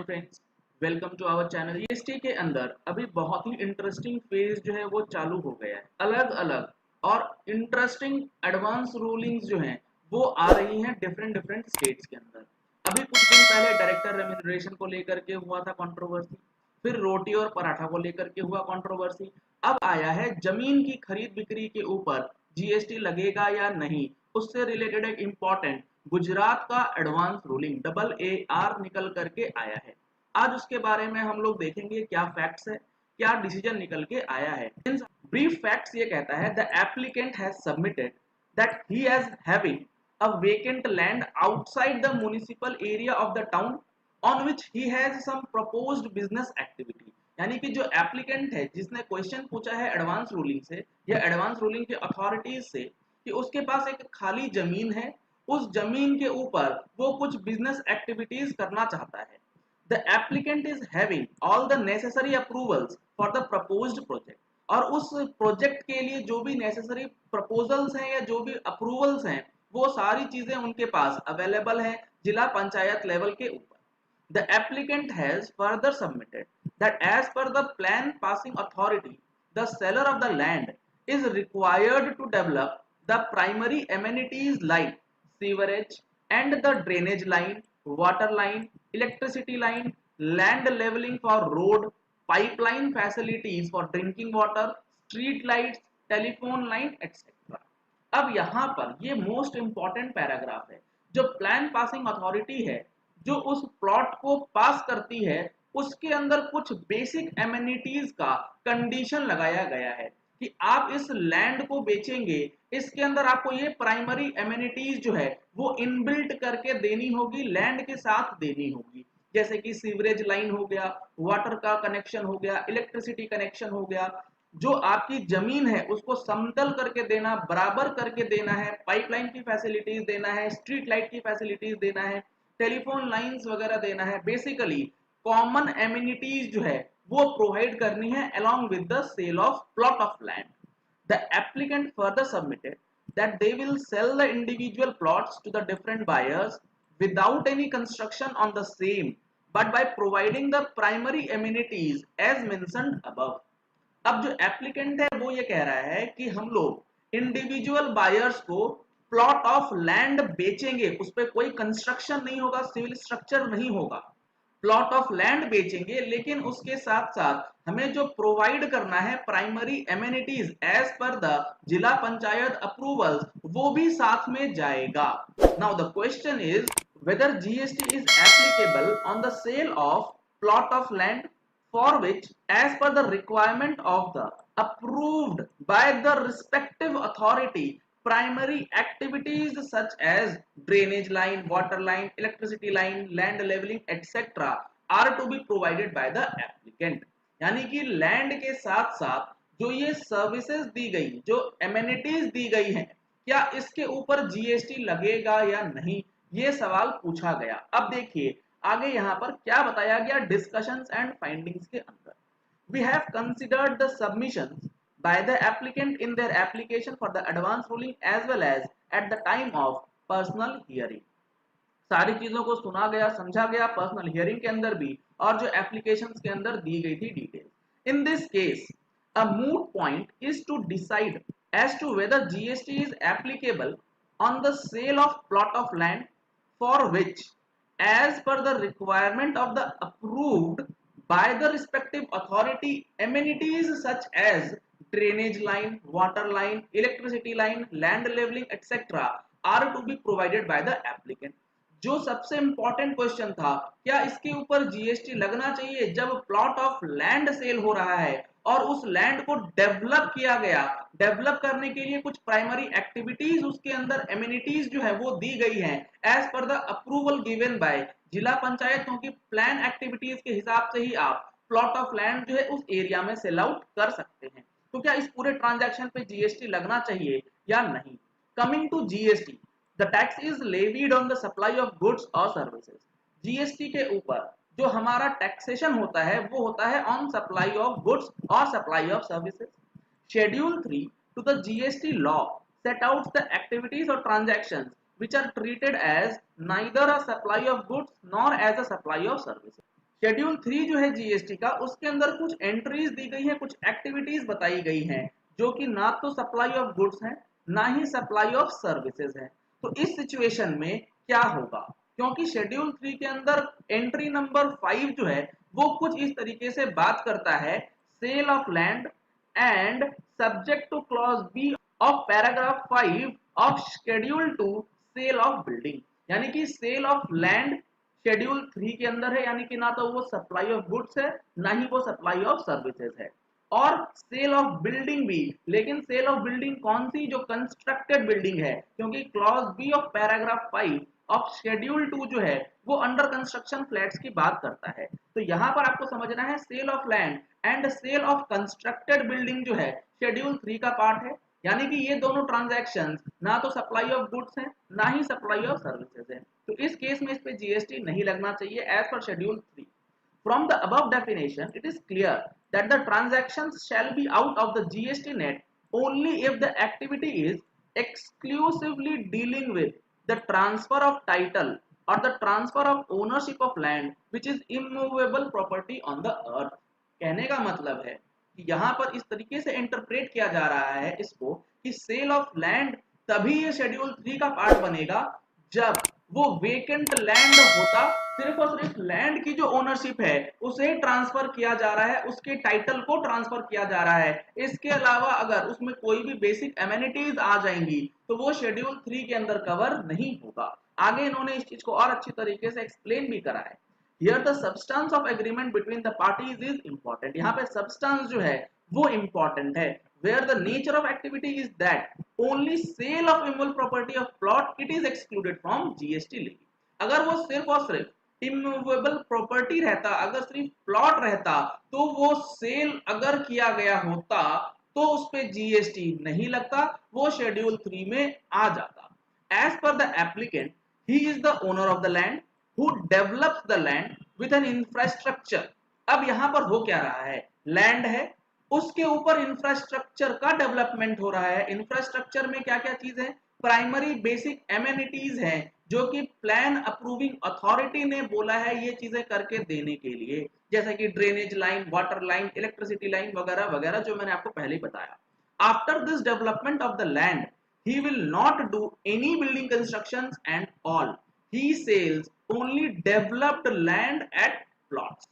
Morning friends, welcome to our channel. GST के अंदर अभी बहुत ही इंटरेस्टिंग फेज जो है वो चालू हो गया है। अलग अलग और इंटरेस्टिंग एडवांस रूलिंग्स जो हैं वो आ रही हैं डिफरेंट डिफरेंट स्टेट्स के अंदर। अभी कुछ दिन पहले डायरेक्टर रेम्यूनरेशन को लेकर के हुआ था कंट्रोवर्सी, फिर रोटी और पराठा को लेकर के हुआ कंट्रोवर्सी। अब आया है जमीन की खरीद बिक्री के ऊपर जीएसटी लगेगा या नहीं, उससे रिलेटेड एक इम्पॉर्टेंट गुजरात का advance ruling double A R निकल करके आया है। आज उसके बारे में हम लोग देखेंगे क्या फैक्ट्स है, क्या डिसीजन निकल के आया है। इन ब्रीफ फैक्ट्स ये कहता है the applicant has submitted that he has having a vacant land outside the municipal area of the town on which he has some proposed business activity. यानी कि जो एप्लीकेंट है जिसने क्वेश्चन पूछा है एडवांस रूलिंग से या एडवांस रूलिंग के अथॉरिटीज से कि उसके पास एक खाली जमीन है, उस जमीन के ऊपर वो कुछ बिजनेस एक्टिविटीज करना चाहता है। The applicant is having all the necessary approvals for the proposed project. और उस प्रोजेक्ट के लिए जो भी नेसेसरी प्रपोजल्स हैं या जो भी अप्रूवल्स हैं वो सारी चीजें उनके पास अवेलेबल हैं जिला पंचायत लेवल के ऊपर। The applicant has further submitted that as per the plan passing authority, the seller of the land is required to develop the primary amenities like sewerage and the drainage line, water line, electricity line, land leveling for road, pipeline facilities for drinking water, street lights, telephone line, etc. अब यहाँ पर ये most important paragraph है। जो plan passing authority है जो उस plot को पास करती है उसके अंदर कुछ बेसिक एमिनिटीज का कंडीशन लगाया गया है कि आप इस लैंड को बेचेंगे, इसके अंदर आपको ये प्राइमरी एमिनिटीज जो है वो इनबिल्ट करके देनी होगी, लैंड के साथ देनी होगी। जैसे कि सीवरेज लाइन हो गया, वाटर का कनेक्शन हो गया, इलेक्ट्रिसिटी कनेक्शन हो गया। जो आपकी जमीन है उसको समतल करके देना, बराबर करके देना है, पाइपलाइन की फैसिलिटीज देना है, स्ट्रीट लाइट की फैसिलिटीज देना है, टेलीफोन लाइंस वगैरह देना है। बेसिकली कॉमन एमिनिटीज जो है वो प्रोवाइड करनी है along with the sale of plot of land. The applicant further submitted that they will sell the individual plots to the different buyers without any construction on the same but by providing the primary amenities as mentioned above. अब जो applicant है वो ये कह रहा है कि हम लोग इंडिविजुअल बायर्स को प्लॉट ऑफ लैंड बेचेंगे, उस पर कोई कंस्ट्रक्शन नहीं होगा, सिविल स्ट्रक्चर नहीं होगा, प्लॉट ऑफ लैंड बेचेंगे, लेकिन उसके साथ साथ हमें जो प्रोवाइड करना है primary amenities as per the जिला पंचायत अप्रूवल्स वो भी साथ में जाएगा। Now the question is whether GST is applicable on the sale of plot of land for which as per the requirement of the approved by the respective authority primary activities such as drainage line, water line, electricity line, land leveling etc are to be provided by the applicant। यानी कि land के साथ साथ जो ये services दी गई, जो amenities दी गई हैं, क्या इसके ऊपर जीएसटी लगेगा या नहीं, ये सवाल पूछा गया। अब देखिए आगे यहाँ पर क्या बताया गया डिस्कशंस एंड फाइंडिंग्स के अंदर। We have considered the submissions by the applicant in their application for the advance ruling as well as at the time of personal hearing. सारी चीजों को सुना गया, समझा गया पर्सनल हियरिंग के अंदर भी और जो एप्लीकेशंस के अंदर दी गई थी detail. In this case a moot point is to decide as to whether GST is applicable on the sale of plot of land for which as per the requirement of the approved by the respective authority amenities such as drainage line, water line, electricity line, land leveling etc are to be provided by the applicant। जो सबसे important question था क्या इसके ऊपर GST लगना चाहिए जब plot of land cell हो रहा है और उस लैंड को डेवलप किया गया, डेवलप करने के लिए कुछ प्राइमरी एक्टिविटीज उसके अंदर एमिनिटीज जो है वो दी गई हैं as per the approval given by जिला पंचायत, क्योंकि प्लान एक्टिविटीज के हिसाब से ही आप प्लॉट ऑफ लैंड जो है उस एरिया में सेल आउट कर सकते हैं। तो क्या इस पूरे ट्रांजैक्शन पे जीएसटी लगना चाहिए या नहीं। Coming to GST, the tax is levied on the supply of goods और सर्विसेज। जीएसटी के ऊपर जो हमारा टैक्सेशन होता है वो होता है ऑन सप्लाई ऑफ गुड्स और supply of services. Schedule 3 to the GST law set out the activities or transactions which are treated as neither a supply of goods nor as a supply of services। Schedule 3 जो है GST का, उसके अंदर कुछ entries दी गई है, कुछ activities बताई गई हैं जो कि ना तो सप्लाई ऑफ गुड्स है ना ही सप्लाई ऑफ सर्विसेज है। तो इस सिचुएशन में क्या होगा, क्योंकि शेड्यूल 3 के अंदर एंट्री नंबर 5 जो है वो कुछ इस तरीके से बात करता है, sale of land and subject to clause B of paragraph 5 of schedule 2 sale of building. यानी कि सेल ऑफ लैंड शेड्यूल 3 के अंदर है, यानी कि ना तो वो सप्लाई ऑफ गुड्स है ना ही वो सप्लाई ऑफ सर्विसेज है। और सेल ऑफ बिल्डिंग भी, लेकिन सेल ऑफ बिल्डिंग कौन सी, जो कंस्ट्रक्टेड बिल्डिंग है, क्योंकि clause B of paragraph 5 of schedule 2 जो है वो अंडर कंस्ट्रक्शन फ्लैट्स की बात करता है। तो यहां पर आपको समझना है sale of land and sale of constructed building जो है शेड्यूल 3 का पार्ट है। यानी कि ये दोनों ट्रांजैक्शंस ना तो सप्लाई ऑफ गुड्स हैं ना ही सप्लाई ऑफ सर्विसेज हैं। तो इस केस में इस पे जीएसटी नहीं लगना चाहिए as per schedule 3। From the above definition, it is clear that the transactions shall be out of the GST net only if the activity is exclusively dealing with the transfer of title or the transfer of ownership of land which is immovable property on the earth। कहने का मतलब है कि यहाँ पर इस तरीके से इंटरप्रेट किया जा रहा है इसको कि सेल ऑफ लैंड तभी ये शेड्यूल 3 का पार्ट बनेगा जब वो वेकेंट लैंड होता, सिर्फ और सिर्फ लैंड की जो ओनरशिप है उसे ट्रांसफर किया जा रहा है, उसके टाइटल को ट्रांसफर किया जा रहा है। इसके अलावा अगर उसमें कोई भी बेसिक एमेनिटीज आ जाएंगी तो वो शेड्यूल 3 के अंदर कवर नहीं होगा। आगे इन्होंने इस चीज को और अच्छी तरीके से एक्सप्लेन भी करा है। Here the substance of agreement between the parties is important। यहाँ पे substance जो है वो important है। Where the nature of activity is that only sale of immovable property of plot it is excluded from GST levy। अगर वो सिर्फ और सिर्फ इमूवेबल प्रॉपर्टी रहता, अगर सिर्फ प्लॉट रहता, तो वो सेल अगर किया गया होता तो उस पे जीएसटी नहीं लगता, वो शेड्यूल 3 में आ जाता। As per the applicant, he is the owner of the land who develops the land with an infrastructure। अब यहां पर हो क्या रहा है, लैंड है उसके ऊपर इंफ्रास्ट्रक्चर का डेवलपमेंट हो रहा है। इंफ्रास्ट्रक्चर में क्या क्या चीज है, प्राइमरी बेसिक एमेनिटीज हैं जो कि प्लान अप्रूविंग अथॉरिटी ने बोला है ये चीजें करके देने के लिए, जैसे कि drainage line, water line, electricity line वगैरह वगैरह, जो मैंने आपको पहले ही बताया। After this development of the land he will not do any building constructions and all he sells only developed land at plots।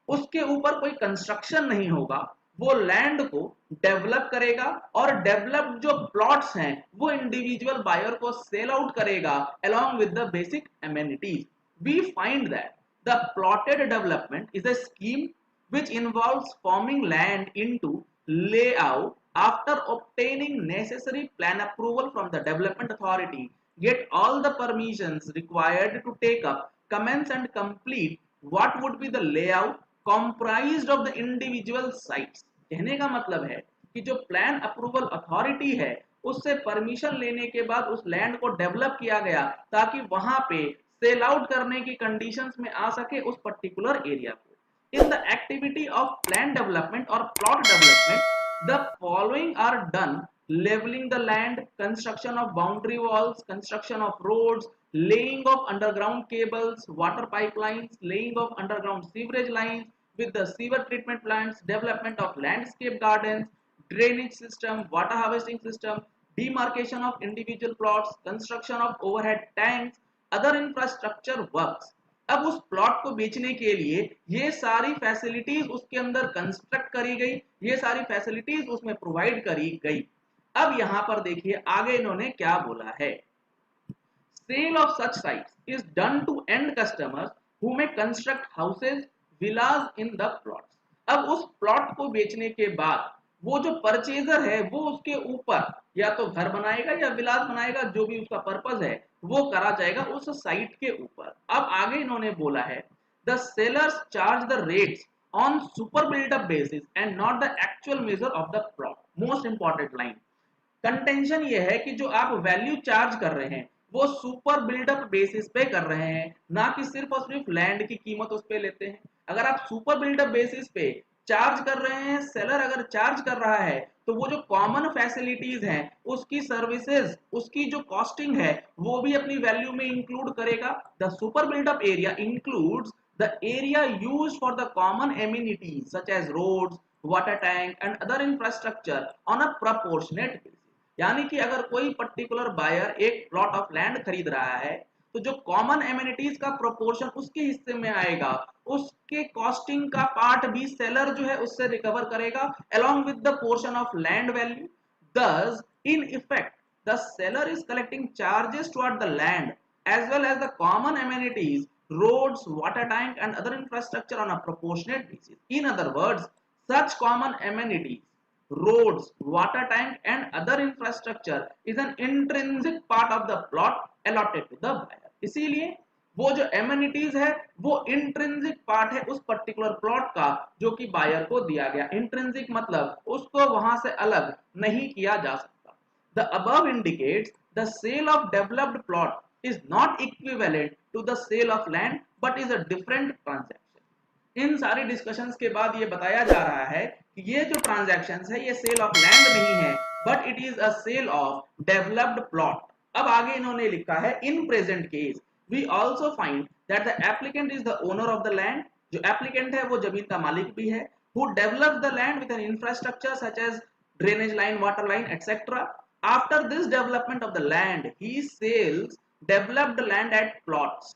उसके ऊपर कोई कंस्ट्रक्शन नहीं होगा, वो लैंड को डेवलप करेगा और डेवलप्ड जो प्लॉट्स हैं वो इंडिविजुअल बायर को सेल आउट करेगा along with the basic amenities। We find that the plotted development is a scheme which involves forming land into layout after obtaining necessary plan approval from the development authority, get all the permissions required to take up, commence and complete what would be the layout comprised of the individual sites। कहने का मतलब है कि जो plan approval authority है उससे permission लेने के बाद उस लैंड को डेवलप किया गया ताकि वहां पे सेल आउट करने की कंडीशंस में आ सके उस पर्टिकुलर एरिया को। In the activity of land development or plot development, the following are done: leveling the land, construction of boundary walls, construction of roads, laying of underground cables, water pipelines, laying of underground sewerage lines with the sewer treatment plants, development of landscape gardens, drainage system, water harvesting system, demarcation of individual plots, construction of overhead tanks, other infrastructure works। अब उस plot को बेचने के लिए ये सारी facilities उसके अंदर कंस्ट्रक्ट करी गई, ये सारी फैसिलिटीज उसमें प्रोवाइड करी गई। अब यहां पर देखिए आगे इन्होंने क्या बोला है, sale of such sites is done to end customers who may construct houses villas in the plots. अब उस प्लॉट को बेचने के बाद वो जो परचेजर है वो उसके ऊपर या तो घर बनाएगा या विलास बनाएगा, जो भी उसका पर्पस है वो करा जाएगा उस साइट के ऊपर। अब आगे इन्होंने बोला है, the sellers charge the rates on super built up basis and not the actual measure of the plot. Most important line, contention ये है कि जो आप वैल्यू चार्ज कर रहे हैं वो सुपर बिल्डअप बेसिस पे कर रहे हैं, ना कि सिर्फ और सिर्फ लैंड की कीमत उस पे लेते हैं। अगर आप सुपर बिल्डअप बेसिस पे चार्ज कर रहे हैं, सेलर अगर चार्ज कर रहा है तो वो जो कॉमन फैसिलिटीज हैं उसकी सर्विसेज, उसकी जो कॉस्टिंग है वो भी अपनी वैल्यू में इंक्लूड करेगा। The super built up area includes the area used for the common amenities such as roads, water tank and other infrastructure on a proportionate basis. यानी कि अगर कोई पर्टिकुलर बायर एक प्लॉट ऑफ लैंड खरीद रहा है तो जो कॉमन एमिनिटीज का प्रोपोर्शन उसके हिस्से में आएगा, उसके कॉस्टिंग का पार्ट भी सेलर जो है उससे रिकवर करेगा along with the portion of land value. Thus, in effect, the seller is collecting charges toward the land as well as the common amenities, roads, water tank and other infrastructure on a proportionate basis. In other words, such common amenities, roads, water tank and other infrastructure is an intrinsic part of the plot allotted to the buyer. इसीलिए वो जो amenities है वो intrinsic part है उस particular plot का जो कि बायर को दिया गया। इंट्रिंसिक मतलब उसको वहां से अलग नहीं किया जा सकता। The above indicates the sale of developed plot is not equivalent to the sale of land but is a different transaction. इन सारी डिस्कशंस के बाद ये बताया जा रहा है कि ये जो ट्रांजैक्शंस है ये सेल ऑफ लैंड नहीं है but it is a sale of developed plot. अब आगे इन्होंने लिखा है in present case we also find that the applicant is the owner of the land. जो एप्लीकेंट है वो जमीन का मालिक भी है। Who developed the land with an infrastructure such as drainage line, water line etcetera. After this development of the land he sells developed land at plots.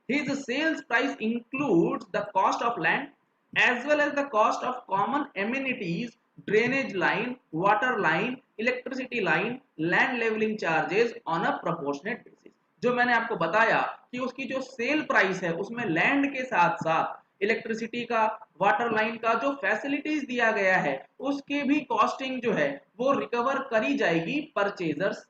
His sales price includes the cost of land as well as the cost of common amenities, drainage line, water line, electricity line, land leveling charges on a proportionate basis. जो मैंने आपको बताया कि उसकी जो sale price है उसमें land के साथ साथ इलेक्ट्रिसिटी का, वाटर लाइन का जो फैसिलिटीज दिया गया है उसकी भी कॉस्टिंग जो है वो रिकवर करी जाएगी परचेजर से।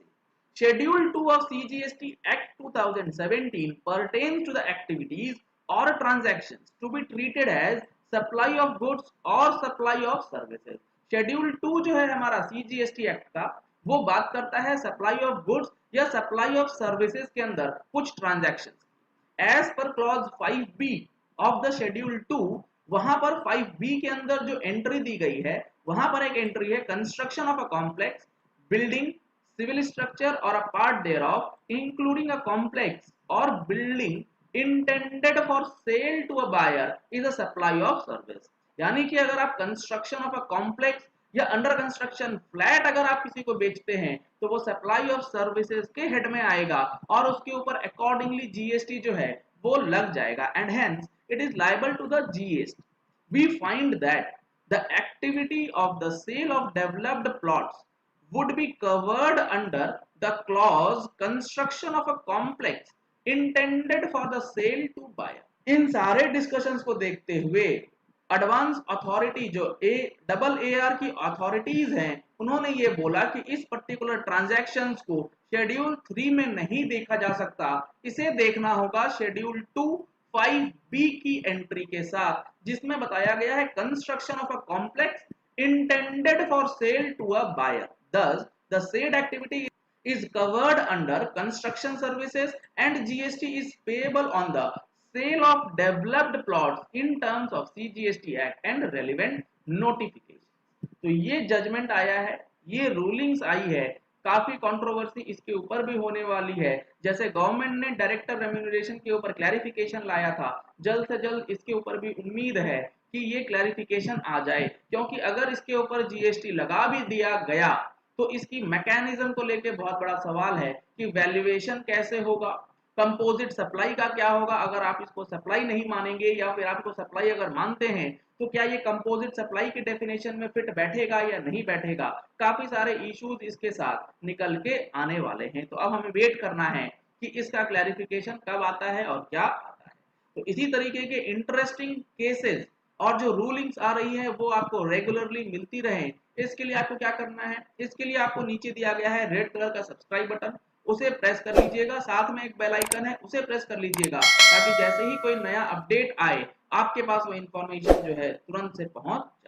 Schedule 2 of CGST Act 2017 pertains to the activities or transactions to be treated as supply of goods or supply of services. Schedule 2 जो है हमारा CGST Act का वो बात करता है supply of goods या supply of services के अंदर कुछ transactions। As per clause 5B of the Schedule 2, वहां पर 5B के अंदर जो एंट्री दी गई है वहां पर एक एंट्री है construction of a complex building, civil structure or a part thereof including a complex or building intended for sale to a buyer is a supply of service। यानी कि अगर आप कंस्ट्रक्शन ऑफ अ कॉम्प्लेक्स या under construction flat अगर आप किसी को बेचते हैं तो वो सप्लाई ऑफ सर्विसेज के हेड में आएगा और उसके ऊपर अकॉर्डिंगली जीएसटी जो है वो लग जाएगा and hence it is liable to the GST. We find that the activity of the sale of developed plots would be covered under the clause construction of a complex intended for the sale to buyer। इन सारे discussions को देखते हुए advance authority जो AAR की authorities हैं उन्होंने ये बोला कि इस पर्टिकुलर ट्रांजैक्शंस को शेड्यूल 3 में नहीं देखा जा सकता, इसे देखना होगा शेड्यूल 2 5B की एंट्री के साथ जिसमें बताया गया है construction of a complex intended for sale to a buyer। Thus, the said activity is covered under construction services and GST is payable on the sale of developed plots in terms of CGST Act and relevant notification। तो ये judgement आया है, ये rulings आई है, काफी controversy इसके ऊपर भी होने वाली है। जैसे गवर्नमेंट ने डायरेक्टर रेम्यूनरेशन के ऊपर क्लैरिफिकेशन लाया था, जल्द से जल्द इसके ऊपर भी उम्मीद है कि ये क्लैरिफिकेशन आ जाए, क्योंकि अगर इसके ऊपर जीएसटी लगा भी दिया गया तो इसकी मैकेनिज्म को लेके बहुत बड़ा सवाल है कि वैल्यूएशन कैसे होगा, कंपोजिट सप्लाई का क्या होगा। अगर आप इसको सप्लाई नहीं मानेंगे या फिर आप इसको सप्लाई अगर मानते हैं तो क्या ये कंपोजिट सप्लाई की डेफिनेशन में फिट बैठेगा या नहीं बैठेगा। काफी सारे इश्यूज इसके साथ निकल के आने वाले हैं, तो अब हमें वेट करना है कि इसका क्लैरिफिकेशन कब आता है और क्या आता है। तो इसी तरीके के इंटरेस्टिंग केसेस और जो रूलिंग्स आ रही है वो आपको रेगुलरली मिलती रहे, इसके लिए आपको क्या करना है, इसके लिए आपको नीचे दिया गया है रेड कलर का सब्सक्राइब बटन, उसे प्रेस कर लीजिएगा, साथ में एक बेल आइकन है उसे प्रेस कर लीजिएगा ताकि जैसे ही कोई नया अपडेट आए आपके पास वो इंफॉर्मेशन जो है तुरंत से पहुंच